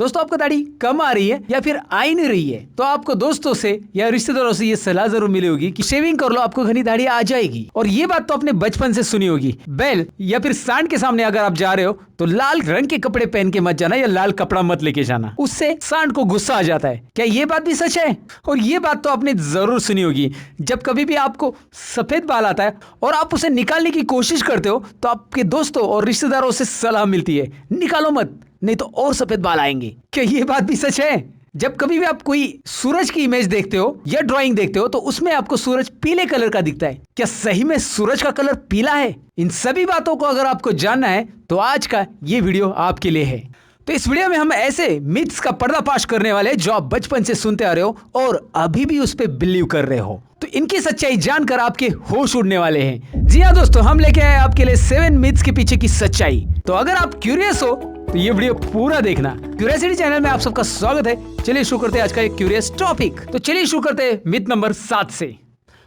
दोस्तों आपको दाढ़ी कम आ रही है या फिर आ ही नहीं रही है तो आपको दोस्तों से या रिश्तेदारों से ये सलाह जरूर मिली होगी कि शेविंग कर लो, आपको घनी दाढ़ी आ जाएगी। और ये बात तो आपने बचपन से सुनी होगी। बैल या फिर सांड के सामने अगर आप जा रहे हो तो लाल रंग के कपड़े पहन के मत जाना या लाल कपड़ा मत लेके जाना, उससे सांड को गुस्सा आ जाता है। क्या ये बात भी सच है? और ये बात तो आपने जरूर सुनी होगी। जब कभी भी आपको सफेद बाल आता है और आप उसे निकालने की कोशिश करते हो तो आपके दोस्तों और रिश्तेदारों से सलाह मिलती है, निकालो मत, नहीं तो और सफेद बाल आएंगे। क्या ये बात भी सच है? जब कभी भी आप कोई सूरज की इमेज देखते हो या ड्राइंग देखते हो तो उसमें आपको सूरज पीले कलर का दिखता है। क्या सही में सूरज का कलर पीला है? इन सभी बातों को अगर आपको जानना है तो आज का ये वीडियो आपके लिए है। तो इस वीडियो में हम ऐसे मिथ्स का पर्दाफाश करने वाले जो आप बचपन से सुनते आ रहे हो और अभी भी उस पर बिलीव कर रहे हो, तो इनकी सच्चाई जानकर आपके होश उड़ने वाले हैं। जी हाँ दोस्तों, हम लेके आए आपके लिए 7 मिथ्स के पीछे की सच्चाई। तो अगर आप क्यूरियस हो तो ये वीडियो पूरा देखना। क्यूरियोसिटी चैनल में आप सबका स्वागत है। चलिए शुरू करते हैं आज का एक क्यूरियस टॉपिक। तो चलिए शुरू करते हैं मिथ नंबर 7 से।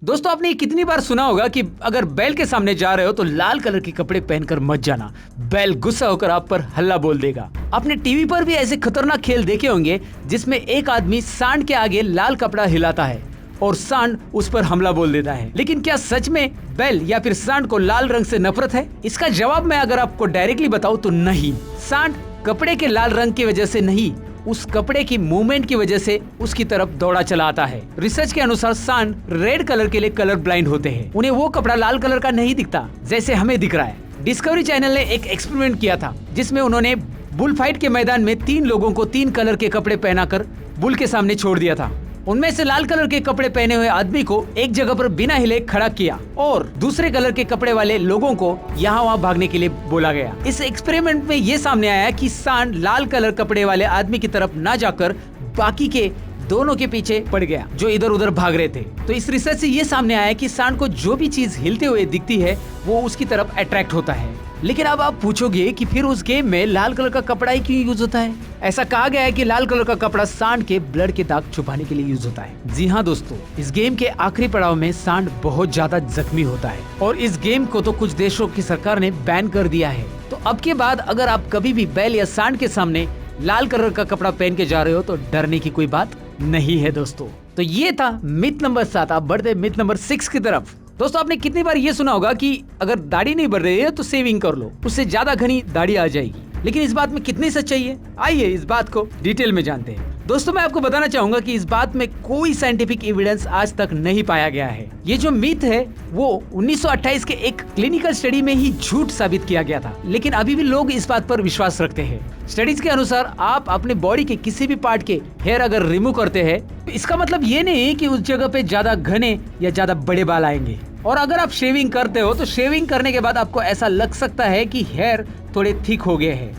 दोस्तों आपने कितनी बार सुना होगा कि अगर बैल के सामने जा रहे हो तो लाल कलर के कपड़े पहनकर मत जाना, बैल गुस्सा होकर आप पर हल्ला बोल देगा। आपने टीवी पर भी ऐसे खतरनाक खेल देखे होंगे जिसमें एक आदमी सांड के आगे लाल कपड़ा हिलाता है और सांड उस पर हमला बोल देता है। लेकिन क्या सच में बैल या फिर सांड को लाल रंग से नफरत है? इसका जवाब मैं अगर आपको डायरेक्टली बताऊं तो नहीं। सांड कपड़े के लाल रंग की वजह से नहीं, उस कपड़े की मूवमेंट की वजह से उसकी तरफ दौड़ा चला आता है। रिसर्च के अनुसार सांड रेड कलर के लिए कलर ब्लाइंड होते हैं। उन्हें वो कपड़ा लाल कलर का नहीं दिखता जैसे हमें दिख रहा है। डिस्कवरी चैनल ने एक एक्सपेरिमेंट किया था जिसमें उन्होंने बुल फाइट के मैदान में 3 लोगों को 3 कलर के कपड़े पहनाकर बुल के सामने छोड़ दिया था। उनमें से लाल कलर के कपड़े पहने हुए आदमी को एक जगह पर बिना हिले खड़ा किया और दूसरे कलर के कपड़े वाले लोगों को यहाँ वहाँ भागने के लिए बोला गया। इस एक्सपेरिमेंट में ये सामने आया कि सांड लाल कलर कपड़े वाले आदमी की तरफ ना जाकर बाकी के दोनों के पीछे पड़ गया जो इधर उधर भाग रहे थे। तो इस रिसर्च से ये सामने आया कि सांड को जो भी चीज हिलते हुए दिखती है वो उसकी तरफ अट्रैक्ट होता है। लेकिन अब आप पूछोगे कि फिर उस गेम में लाल कलर का कपड़ा ही क्यों यूज होता है? ऐसा कहा गया है कि लाल कलर का कपड़ा सांड के ब्लड के दाग छुपाने के लिए यूज होता है। जी हाँ दोस्तों, इस गेम के आखिरी पड़ाव में सांड बहुत ज्यादा जख्मी होता है और इस गेम को तो कुछ देशों की सरकार ने बैन कर दिया है। तो अब के बाद अगर आप कभी भी बैल या सांड के सामने लाल कलर का कपड़ा पहन के जा रहे हो तो डरने की कोई बात नहीं है दोस्तों। तो ये था मिथ नंबर 7। आप बढ़ते मिथ नंबर 6 की तरफ। दोस्तों आपने कितनी बार ये सुना होगा कि अगर दाढ़ी नहीं बढ़ रही है तो शेविंग कर लो, उससे ज्यादा घनी दाढ़ी आ जाएगी। लेकिन इस बात में कितनी सच्चाई है, आइए इस बात को डिटेल में जानते हैं। दोस्तों मैं आपको बताना चाहूंगा कि इस बात में कोई साइंटिफिक एविडेंस आज तक नहीं पाया गया है। ये जो मिथ है वो 1928 के एक क्लिनिकल स्टडी में ही झूठ साबित किया गया था, लेकिन अभी भी लोग इस बात पर विश्वास रखते हैं। स्टडीज के अनुसार आप अपने बॉडी के किसी भी पार्ट के हेयर अगर रिमूव करते हैं तो इसका मतलब ये नहीं कि उस जगह पे ज्यादा घने या ज्यादा बड़े बाल आएंगे। और अगर आप शेविंग करते हो तो शेविंग करने के बाद आपको ऐसा लग सकता है कि हेयर थोड़े थिक हो गए हैं,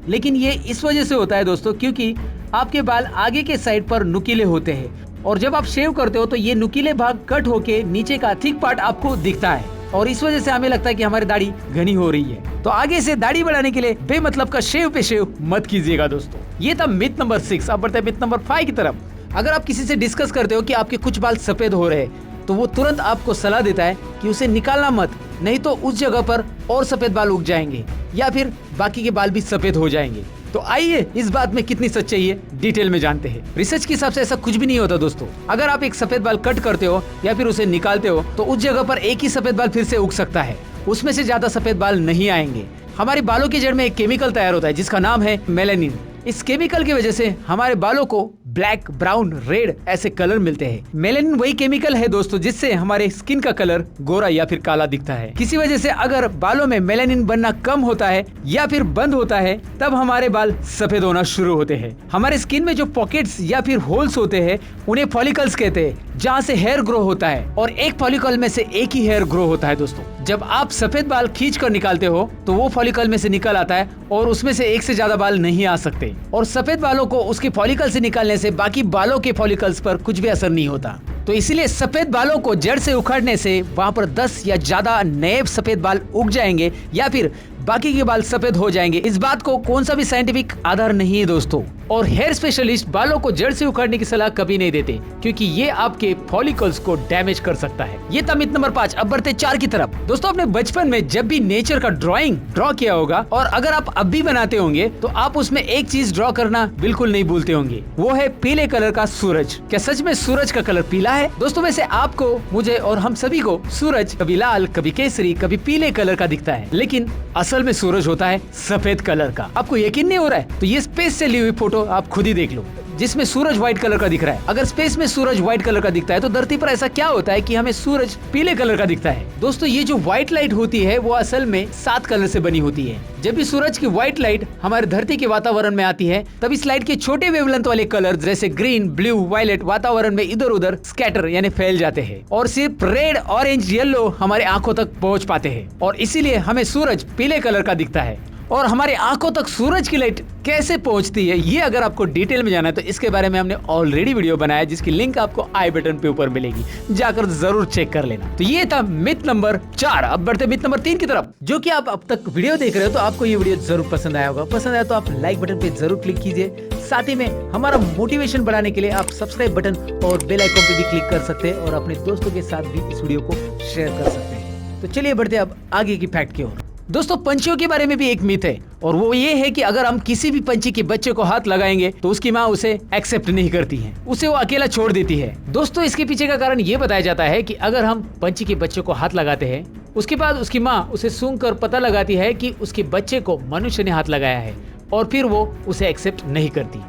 लेकिन ये इस वजह से होता है दोस्तों क्योंकि आपके बाल आगे के साइड पर नुकीले होते हैं और जब आप शेव करते हो तो ये नुकीले भाग कट होके नीचे का थिक पार्ट आपको दिखता है और इस वजह से हमें लगता है कि हमारी दाढ़ी घनी हो रही है। तो आगे से दाढ़ी बढ़ाने के लिए बेमतलब का शेव पे शेव मत कीजिएगा दोस्तों। ये था मिथ नंबर 6। अब बढ़ते हैं मिथ नंबर 5 की तरफ। अगर आप किसी से डिस्कस करते हो कि आपके कुछ बाल सफेद हो रहे हैं तो वो तुरंत आपको सलाह देता है कि उसे निकालना मत, नहीं तो उस जगह पर और सफेद बाल उग जाएंगे या फिर बाकी के बाल भी सफेद हो जाएंगे। तो आइए इस बात में कितनी सच्चाई है डिटेल में जानते हैं। रिसर्च के हिसाब से ऐसा कुछ भी नहीं होता दोस्तों। अगर आप एक सफेद बाल कट करते हो या फिर उसे निकालते हो तो उस जगह पर एक ही सफेद बाल फिर से उग सकता है, उसमें से ज्यादा सफेद बाल नहीं आएंगे। हमारे बालों की जड़ में एक केमिकल तैयार होता है जिसका नाम है मेलानिन। इस केमिकल की वजह से हमारे बालों को ब्लैक, ब्राउन, रेड ऐसे कलर मिलते हैं। मेलानिन वही केमिकल है दोस्तों जिससे हमारे स्किन का कलर गोरा या फिर काला दिखता है। किसी वजह से अगर बालों में मेलानिन बनना कम होता है या फिर बंद होता है तब हमारे बाल सफेद होना शुरू होते हैं। हमारे स्किन में जो पॉकेट्स या फिर होल्स होते हैं उन्हें फॉलिकल्स कहते हैं, जहाँ से हेयर ग्रो होता है और एक फॉलिकल में से एक ही हेयर ग्रो होता है दोस्तों। जब आप सफेद बाल खींच कर निकालते हो तो वो फॉलिकल में से निकल आता है और उसमें से एक से ज्यादा बाल नहीं आ सकते और सफेद बालों को उसके फॉलिकल से निकालने से बाकी बालों के फॉलिकल्स पर कुछ भी असर नहीं होता। तो इसीलिए सफेद बालों को जड़ से उखाड़ने से वहाँ पर 10 या ज्यादा नए सफेद बाल उग जाएंगे या फिर बाकी के बाल सफेद हो जाएंगे। इस बात को कौन सा भी साइंटिफिक आधार नहीं है दोस्तों। और हेयर स्पेशलिस्ट बालों को जड़ से उखाड़ने की सलाह कभी नहीं देते, क्योंकि ये आपके फॉलिकल्स को डैमेज कर सकता है। ये था मिथ नंबर 5। अब बढ़ते 4 की तरफ। दोस्तों, अपने बचपन में जब भी नेचर का ड्राइंग ड्रॉ किया होगा, और अगर आप अब भी बनाते होंगे, तो आप उसमें एक चीज ड्रॉ करना बिल्कुल नहीं भूलते होंगे, वो है पीले कलर का सूरज। क्या सच में सूरज का कलर पीला है? दोस्तों, वैसे आपको, मुझे और हम सभी को सूरज कभी लाल, कभी केसरी, कभी पीले कलर का दिखता है, लेकिन असल में सूरज होता है सफेद कलर का। आपको यकीन नहीं हो रहा है? तो ये स्पेस से ली हुई फोटो आप खुद ही देख लो, जिसमें सूरज व्हाइट कलर का दिख रहा है। अगर स्पेस में सूरज व्हाइट कलर का दिखता है, तो धरती पर ऐसा क्या होता है कि हमें सूरज पीले कलर का दिखता है? दोस्तों, ये जो व्हाइट लाइट होती है वो असल में 7 कलर से बनी होती है। जब भी सूरज की व्हाइट लाइट हमारे धरती के वातावरण में आती है, तब इस लाइट के छोटे वेवलेंथ वाले कलर जैसे ग्रीन, ब्लू, वायलेट वातावरण में इधर उधर स्कैटर यानी फैल जाते हैं, और सिर्फ रेड, ऑरेंज, येलो हमारे आंखों तक पहुंच पाते हैं, और इसीलिए हमें सूरज पीले कलर का दिखता है। और हमारे आंखों तक सूरज की लाइट कैसे पहुंचती है, ये अगर आपको डिटेल में जाना है, तो इसके बारे में हमने ऑलरेडी वीडियो बनाया है, जिसकी लिंक आपको आई बटन पे ऊपर मिलेगी, जाकर जरूर चेक कर लेना। तो ये था मिथ नंबर 4। अब बढ़ते मिथ नंबर 3 की तरफ। जो कि आप अब तक वीडियो देख रहे हो, तो आपको ये वीडियो जरूर पसंद आया होगा। पसंद आया तो आप लाइक बटन पे जरूर क्लिक कीजिए। साथ ही में हमारा मोटिवेशन बढ़ाने के लिए आप सब्सक्राइब बटन और बेल आइकन पे भी क्लिक कर सकते हैं, और अपने दोस्तों के साथ भी इस वीडियो को शेयर कर सकते हैं। तो चलिए बढ़ते अब आगे की फैक्ट की ओर। दोस्तों, पंछियों के बारे में भी एक मिथ है, और वो ये है कि अगर हम किसी भी पंछी के बच्चे को हाथ लगाएंगे, तो उसकी माँ उसे एक्सेप्ट नहीं करती है, उसे वो अकेला छोड़ देती है। दोस्तों, इसके पीछे का कारण ये बताया जाता है कि अगर हम पंछी के बच्चे को हाथ लगाते हैं, उसके बाद उसकी माँ उसे सूंघकर पता लगाती है कि उसके बच्चे को मनुष्य ने हाथ लगाया है, और फिर वो उसे एक्सेप्ट नहीं करती।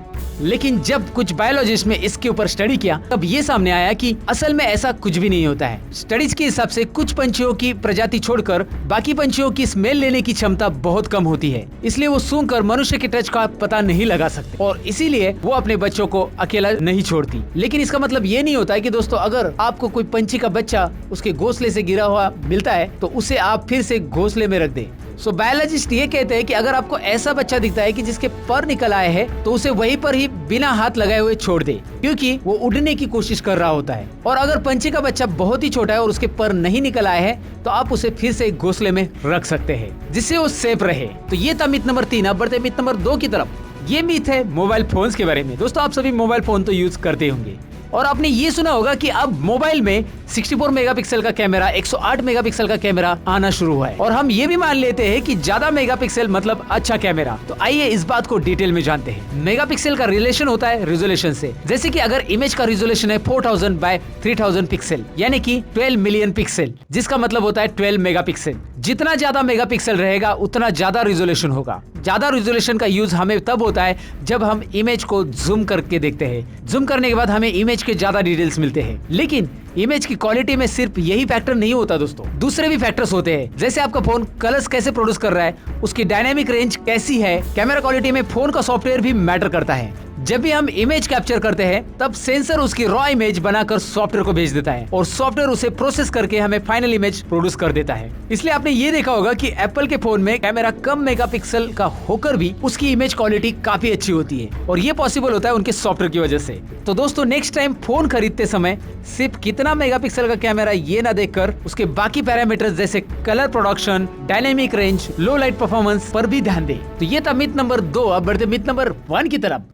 लेकिन जब कुछ बायोलॉजिस्ट ने इसके ऊपर स्टडी किया, तब ये सामने आया कि असल में ऐसा कुछ भी नहीं होता है। स्टडीज के हिसाब से कुछ पंछियों की प्रजाति छोड़कर बाकी पंछियों की स्मेल लेने की क्षमता बहुत कम होती है, इसलिए वो सूंघकर मनुष्य के टच का पता नहीं लगा सकते, और इसीलिए वो अपने बच्चों को अकेला नहीं छोड़ती। लेकिन इसका मतलब ये नहीं होता है कि दोस्तों, अगर आपको कोई पंछी का बच्चा उसके घोंसले से गिरा हुआ मिलता है, तो उसे आप फिर से घोंसले में रख दे। बायोलॉजिस्ट ये कहते हैं कि अगर आपको ऐसा बच्चा दिखता है कि जिसके पर निकल आए हैं, तो उसे वहीं पर ही बिना हाथ लगाए हुए छोड़ दे, क्योंकि वो उड़ने की कोशिश कर रहा होता है। और अगर पंछी का बच्चा बहुत ही छोटा है और उसके पर नहीं निकल आए हैं, तो आप उसे फिर से घोंसले में रख सकते हैं, जिससे वो सेफ रहे। तो ये था मिथ नंबर 3। अब बढ़ते मिथ नंबर 2 की तरफ। ये मिथ है मोबाइल फोन्स के बारे में। दोस्तों, आप सभी मोबाइल फोन तो यूज करते होंगे, और आपने ये सुना होगा कि अब मोबाइल में 64 मेगापिक्सल का कैमरा, 108 मेगापिक्सल का कैमरा आना शुरू हुआ है, और हम ये भी मान लेते हैं कि ज्यादा मेगापिक्सल मतलब अच्छा कैमरा। तो आइए इस बात को डिटेल में जानते हैं। मेगापिक्सल का रिलेशन होता है रेजोल्यूशन से। जैसे कि अगर इमेज का रिजोल्यूशन है 4000 बाय 3000 पिक्सल, यानी कि 12 मिलियन पिक्सल, जिसका मतलब होता है 12 मेगापिक्सल। जितना ज्यादा मेगापिक्सल रहेगा, उतना ज्यादा रिजोल्यूशन होगा। ज्यादा रिजोल्यूशन का यूज हमें तब होता है जब हम इमेज को जूम करके देखते हैं। जूम करने के बाद हमें इमेज के ज्यादा डिटेल्स मिलते हैं। लेकिन इमेज की क्वालिटी में सिर्फ यही फैक्टर नहीं होता दोस्तों, दूसरे भी फैक्टर्स होते हैं। जैसे आपका फोन कलर्स कैसे प्रोड्यूस कर रहा है, उसकी डायनेमिक रेंज कैसी है, कैमरा क्वालिटी में फोन का सॉफ्टवेयर भी मैटर करता है। जब भी हम इमेज कैप्चर करते हैं, तब सेंसर उसकी रॉ इमेज बनाकर सॉफ्टवेयर को भेज देता है, और सॉफ्टवेयर उसे प्रोसेस करके हमें फाइनल इमेज प्रोड्यूस कर देता है। इसलिए आपने ये देखा होगा कि एप्पल के फोन में कैमरा कम मेगापिक्सल का होकर भी उसकी इमेज क्वालिटी काफी अच्छी होती है, और ये पॉसिबल होता है उनके सॉफ्टवेयर की वजह से। तो दोस्तों, नेक्स्ट टाइम फोन खरीदते समय सिर्फ कितना मेगापिक्सल का कैमरा ये ना देखकर उसके बाकी पैरामीटर्स जैसे कलर प्रोडक्शन, डायनेमिक रेंज, लो लाइट परफॉर्मेंस पर भी ध्यान दें। तो ये था मिथ नंबर 2। अब बढ़ते मिथ नंबर 1 की तरफ।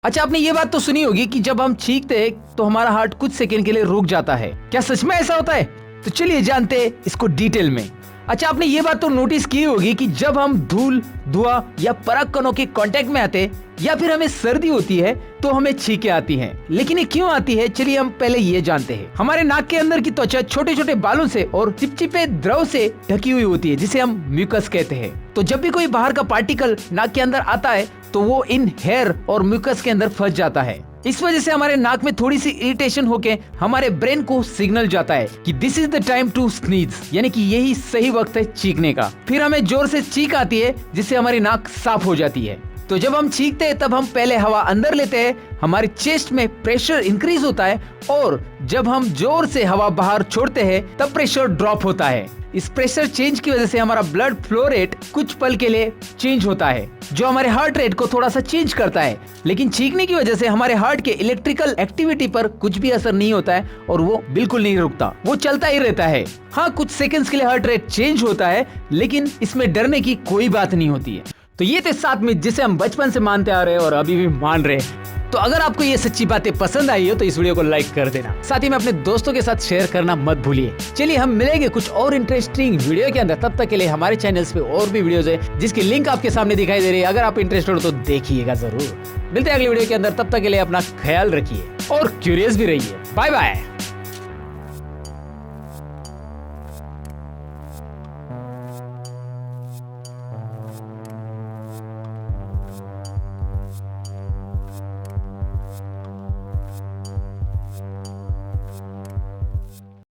अच्छा, आपने ये बात तो सुनी होगी कि जब हम चीखते हैं तो हमारा हार्ट कुछ सेकंड के लिए रुक जाता है। क्या सच में ऐसा होता है? तो चलिए जानते हैं इसको डिटेल में। अच्छा, आपने ये बात तो नोटिस की होगी कि जब हम धूल, धुआं या पराग कणों के कांटेक्ट में आते या फिर हमें सर्दी होती है, तो हमें छींकें आती हैं। लेकिन ये क्यों आती है, चलिए हम पहले ये जानते हैं। हमारे नाक के अंदर की त्वचा छोटे छोटे बालों से और चिपचिपे द्रव से ढकी हुई होती है, जिसे हम म्यूकस कहते हैं। तो जब भी कोई बाहर का पार्टिकल नाक के अंदर आता है, तो वो इन हेयर और म्यूकस के अंदर फंस जाता है। इस वजह से हमारे नाक में थोड़ी सी इरिटेशन होके हमारे ब्रेन को सिग्नल जाता है कि this is the time to sneeze, यानी कि यही सही वक्त है चीखने का। फिर हमें जोर से चीख आती है, जिससे हमारी नाक साफ हो जाती है। तो जब हम चीखते हैं, तब हम पहले हवा अंदर लेते हैं, हमारी चेस्ट में प्रेशर इंक्रीज होता है, और जब हम जोर से हवा बाहर छोड़ते हैं, तब प्रेशर ड्रॉप होता है। इस प्रेशर चेंज की वजह से हमारा ब्लड फ्लो रेट कुछ पल के लिए चेंज होता है, जो हमारे हार्ट रेट को थोड़ा सा चेंज करता है। लेकिन चीखने की वजह से हमारे हार्ट के इलेक्ट्रिकल एक्टिविटी पर कुछ भी असर नहीं होता है, और वो बिल्कुल नहीं रुकता, वो चलता ही रहता है। हाँ, कुछ सेकंड्स के लिए हार्ट रेट चेंज होता है, लेकिन इसमें डरने की कोई बात नहीं होती है। तो ये थे 7 मिथ जिसे हम बचपन से मानते आ रहे हैं और अभी भी मान रहे हैं। तो अगर आपको ये सच्ची बातें पसंद आई हो तो इस वीडियो को लाइक कर देना, साथ ही में अपने दोस्तों के साथ शेयर करना मत भूलिए। चलिए हम मिलेंगे कुछ और इंटरेस्टिंग वीडियो के अंदर, तब तक के लिए हमारे चैनल्स पे और भी वीडियोस है जिसकी लिंक आपके सामने दिखाई दे रही है। अगर आप इंटरेस्टेड हो तो देखिएगा जरूर। मिलते हैं अगली वीडियो के अंदर, तब तक के लिए अपना ख्याल रखिए और क्यूरियस भी रहिए। Bye bye.